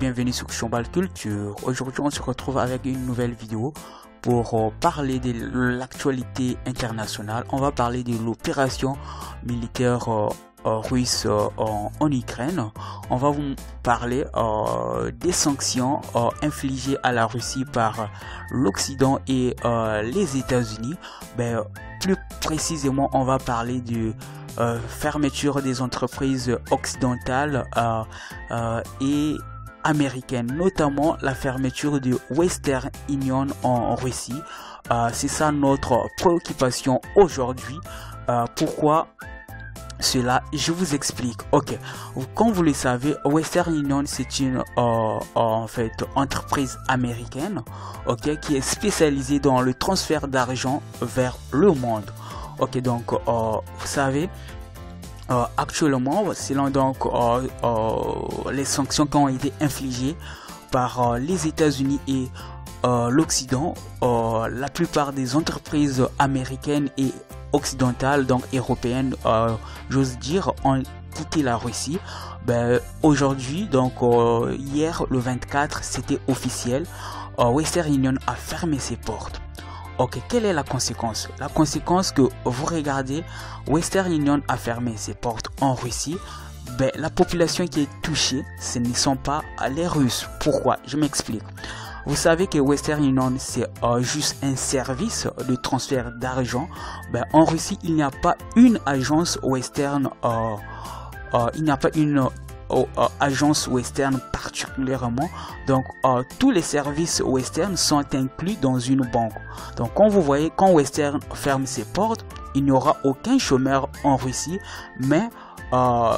bienvenue sur Chambal Culture. Aujourd'hui on se retrouve avec une nouvelle vidéo pour parler de l'actualité internationale. On va parler de l'opération militaire russe en Ukraine. On va vous parler des sanctions infligées à la Russie par l'Occident et les États-Unis. Plus précisément, on va parler de fermeture des entreprises occidentales et américaines, notamment la fermeture de Western Union en Russie. C'est ça notre préoccupation aujourd'hui. Pourquoi cela? Je vous explique. Ok, comme vous le savez, Western Union c'est une en fait entreprise américaine, ok, qui est spécialisée dans le transfert d'argent vers le monde. Ok, donc vous savez, actuellement, selon donc les sanctions qui ont été infligées par les États-Unis et l'Occident, la plupart des entreprises américaines et occidentales, donc européennes, j'ose dire, ont quitté la Russie. Aujourd'hui, donc hier le 24, c'était officiel, Western Union a fermé ses portes. Ok, quelle est la conséquence? La conséquence que vous regardez, Western Union a fermé ses portes en Russie. La population qui est touchée, ce ne sont pas les Russes. Pourquoi? Je m'explique. Vous savez que Western Union, c'est juste un service de transfert d'argent. En Russie, il n'y a pas une agence Western, il n'y a pas une agence Western particulièrement. Donc tous les services Western sont inclus dans une banque. Donc quand vous voyez, quand Western ferme ses portes, il n'y aura aucun chômeur en Russie, mais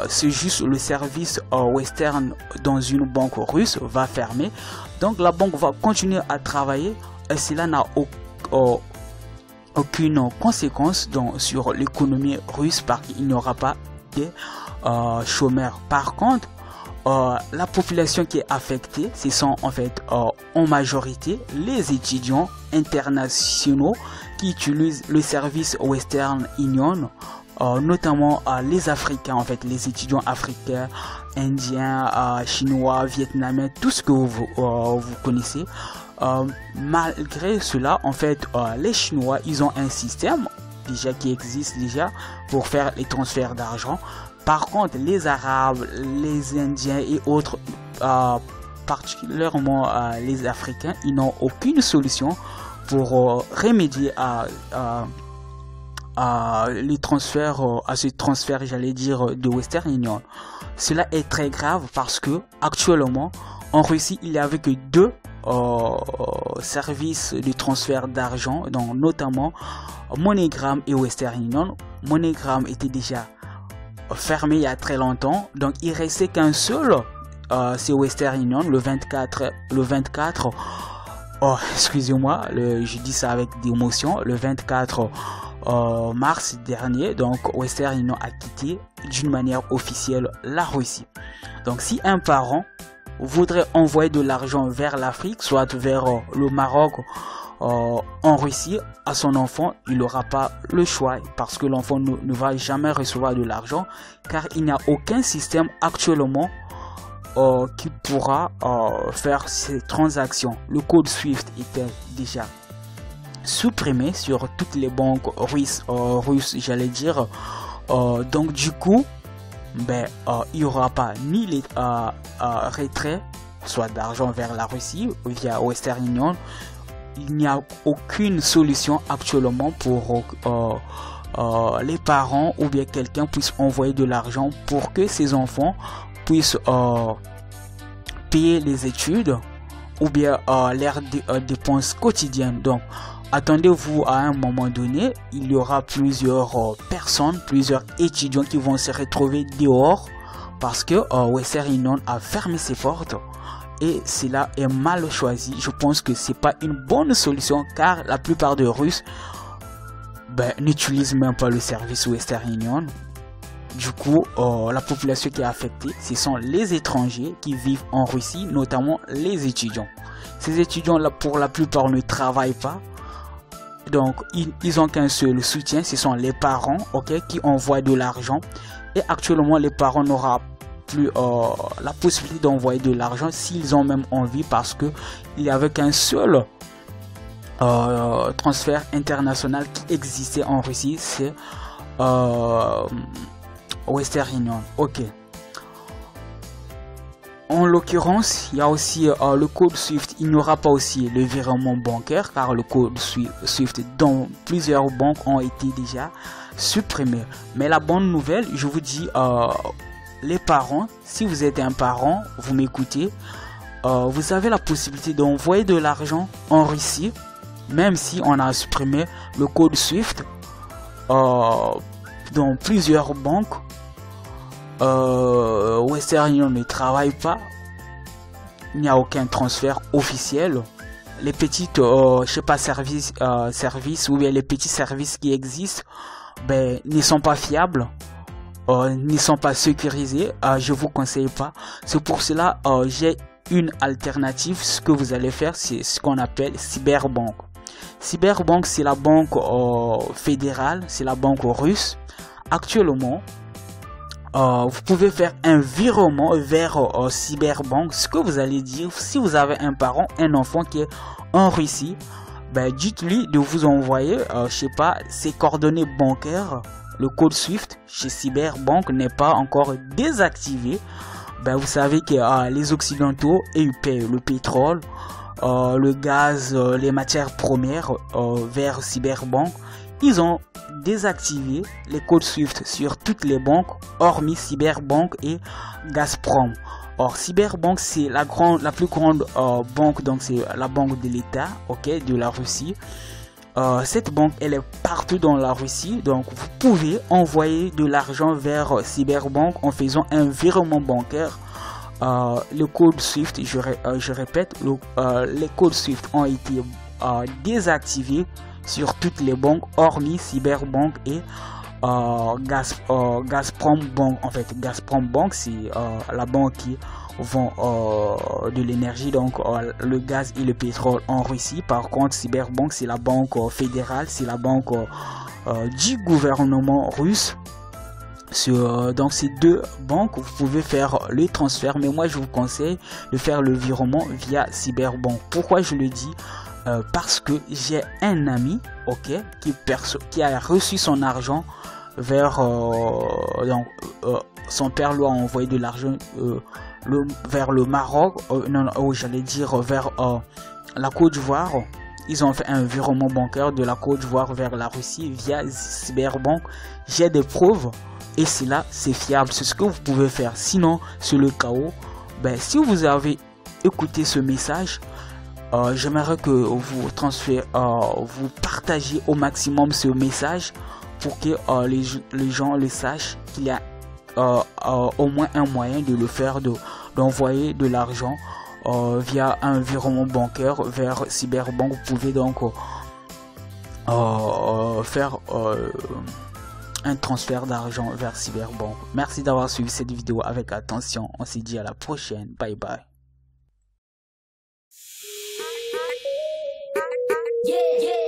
c'est juste le service Western dans une banque russe va fermer. Donc la banque va continuer à travailler et cela n'a aucune conséquence sur l'économie russe parce qu'il n'y aura pas de chômeurs. Par contre, la population qui est affectée, ce sont en fait en majorité les étudiants internationaux qui utilisent le service Western Union, notamment les Africains, en fait les étudiants africains, indiens, chinois, vietnamiens, tout ce que vous connaissez. Malgré cela, en fait les Chinois, ils ont un système déjà qui existe déjà pour faire les transferts d'argent. Par contre, les Arabes, les Indiens et autres, particulièrement les Africains, ils n'ont aucune solution pour remédier à les transferts, à ce transfert, j'allais dire, de Western Union. Cela est très grave parce que actuellement, en Russie, il n'y avait que deux services de transfert d'argent, donc notamment MoneyGram et Western Union. MoneyGram était déjà fermé il y a très longtemps, donc il restait qu'un seul, c'est Western Union. Le 24, excusez-moi, je dis ça avec des émotions, le 24 mars dernier, donc Western Union a quitté d'une manière officielle la Russie. Donc si un parent voudrait envoyer de l'argent vers l'Afrique, soit vers le Maroc, en Russie, à son enfant, il n'aura pas le choix parce que l'enfant ne va jamais recevoir de l'argent car il n'y a aucun système actuellement qui pourra faire ces transactions. Le code SWIFT était déjà supprimé sur toutes les banques russes, j'allais dire. Donc du coup, il n'y aura pas ni les retraits, soit d'argent vers la Russie via Western Union. Il n'y a aucune solution actuellement pour les parents ou bien quelqu'un puisse envoyer de l'argent pour que ses enfants puissent payer les études ou bien leurs dépenses quotidiennes. Donc attendez-vous à un moment donné, il y aura plusieurs personnes, plusieurs étudiants qui vont se retrouver dehors parce que Western Union a fermé ses portes. Et cela est mal choisi. Je pense que c'est pas une bonne solution car la plupart des Russes n'utilisent même pas le service Western Union. Du coup, la population qui est affectée, ce sont les étrangers qui vivent en Russie, notamment les étudiants. Ces étudiants-là, pour la plupart, ne travaillent pas. Donc, ils ont qu'un seul soutien, ce sont les parents, ok, qui envoient de l'argent. Et actuellement, les parents n'auront plus la possibilité d'envoyer de l'argent s'ils ont même envie, parce que il y avait qu'un seul transfert international qui existait en Russie, c'est Western Union. Ok. En l'occurrence, il y a aussi le code SWIFT. Il n'y aura pas aussi le virement bancaire, car le code SWIFT dans plusieurs banques ont été déjà supprimés. Mais la bonne nouvelle, je vous dis, les parents, si vous êtes un parent, vous m'écoutez, vous avez la possibilité d'envoyer de l'argent en Russie, même si on a supprimé le code SWIFT dans plusieurs banques. Western Union ne travaille pas, il n'y a aucun transfert officiel. Les petites je sais pas, services ou bien les petits services qui existent ne sont pas fiables, ne sont pas sécurisés. Je vous conseille pas. C'est pour cela j'ai une alternative. Ce que vous allez faire, c'est ce qu'on appelle Cyberbank. Cyberbank, c'est la banque fédérale, c'est la banque russe. Actuellement, vous pouvez faire un virement vers Cyberbank. Ce que vous allez dire, si vous avez un parent, un enfant qui est en Russie, dites-lui de vous envoyer, je sais pas, ses coordonnées bancaires. Le code SWIFT chez Cyberbank n'est pas encore désactivé. Vous savez que les Occidentaux, ils payent le pétrole, le gaz, les matières premières vers Cyberbank. Ils ont désactivé les codes SWIFT sur toutes les banques, hormis Cyberbank et Gazprom. Or, Cyberbank, c'est la plus grande banque, donc c'est la banque de l'État, ok, de la Russie. Cette banque, elle est partout dans la Russie, donc vous pouvez envoyer de l'argent vers Cyberbank en faisant un virement bancaire. Le code SWIFT, je répète, les codes SWIFT ont été désactivés sur toutes les banques, hormis Cyberbank et Gazprom Bank. En fait, Gazprom Bank, c'est la banque qui vend de l'énergie, donc le gaz et le pétrole en Russie. Par contre, Cyberbank, c'est la banque fédérale, c'est la banque du gouvernement russe. Dans ces deux banques, vous pouvez faire le transfert, mais moi je vous conseille de faire le virement via Cyberbank. Pourquoi je le dis? Parce que j'ai un ami, ok, qui a reçu son argent vers son père lui a envoyé de l'argent vers le Maroc, j'allais dire vers la Côte d'Ivoire. Ils ont fait un virement bancaire de la Côte d'Ivoire vers la Russie via Cyberbank. J'ai des preuves et cela c'est fiable, c'est ce que vous pouvez faire. Sinon c'est le chaos. Si vous avez écouté ce message, j'aimerais que vous vous partagez au maximum ce message pour que les gens le sachent, qu'il y a au moins un moyen de le faire, d'envoyer de l'argent via un virement bancaire vers Cyberbank. Vous pouvez donc faire un transfert d'argent vers Cyberbank. Merci d'avoir suivi cette vidéo avec attention. On se dit à la prochaine. Bye bye. Yeah, yeah.